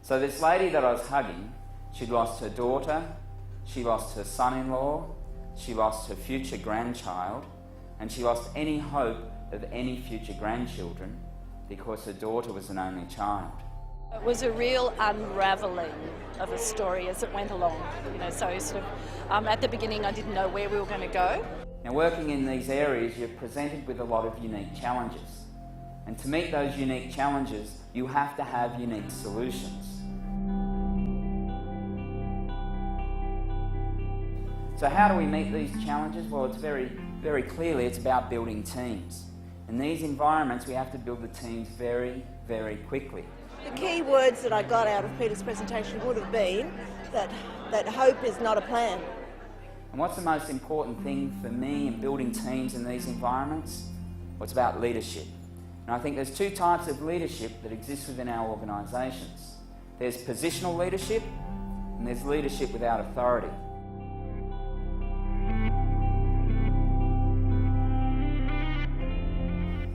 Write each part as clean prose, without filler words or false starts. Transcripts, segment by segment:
So this lady that I was hugging, she'd lost her daughter, she lost her son-in-law, she lost her future grandchild, and she lost any hope of any future grandchildren because her daughter was an only child. It was a real unravelling of a story as it went along. So sort of at the beginning I didn't know where we were going to go. Now, working in these areas, you're presented with a lot of unique challenges. And to meet those unique challenges, you have to have unique solutions. So how do we meet these challenges? Well, it's very clearly it's about building teams. In these environments, we have to build the teams very, very quickly. The key words that I got out of Peter's presentation would have been that hope is not a plan. And what's the most important thing for me in building teams in these environments? Well, it's about leadership. And I think there's two types of leadership that exist within our organisations. There's positional leadership and there's leadership without authority.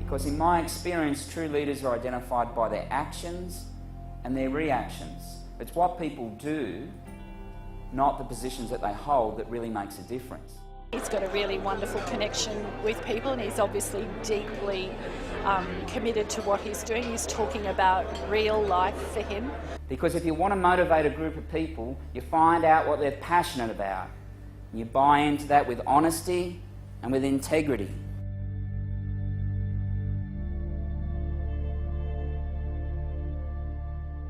Because in my experience, true leaders are identified by their actions and their reactions. It's what people do, not the positions that they hold, that really makes a difference. He's got a really wonderful connection with people, and he's obviously deeply committed to what he's doing. He's talking about real life for him. Because if you want to motivate a group of people, you find out what they're passionate about. And you buy into that with honesty and with integrity.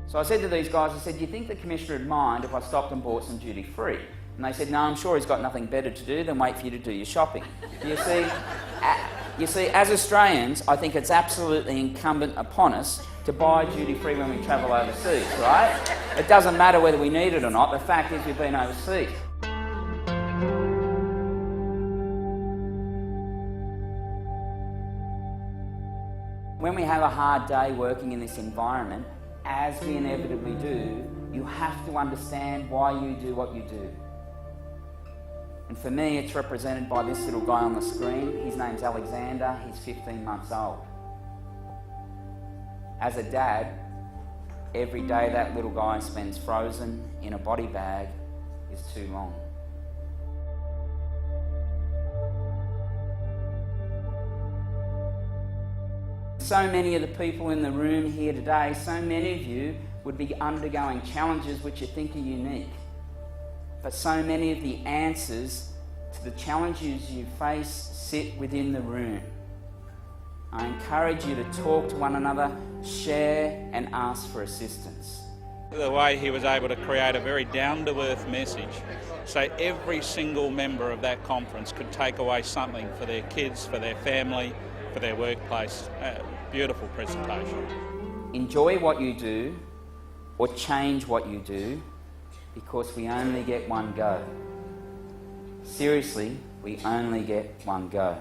So I said to these guys, I said, do you think the Commissioner would mind if I stopped and bought some duty free? And they said, no, I'm sure he's got nothing better to do than wait for you to do your shopping. You see, as Australians, I think it's absolutely incumbent upon us to buy duty free when we travel overseas, right? It doesn't matter whether we need it or not, the fact is we've been overseas. When we have a hard day working in this environment, as we inevitably do, you have to understand why you do what you do. And for me, it's represented by this little guy on the screen. His name's Alexander, he's 15 months old. As a dad, every day that little guy spends frozen in a body bag is too long. So many of the people in the room here today, so many of you would be undergoing challenges which you think are unique. But so many of the answers to the challenges you face sit within the room. I encourage you to talk to one another, share and ask for assistance. The way he was able to create a very down-to-earth message, so every single member of that conference could take away something for their kids, for their family, for their workplace. Beautiful presentation. Enjoy what you do or change what you do, because we only get one go. Seriously, we only get one go.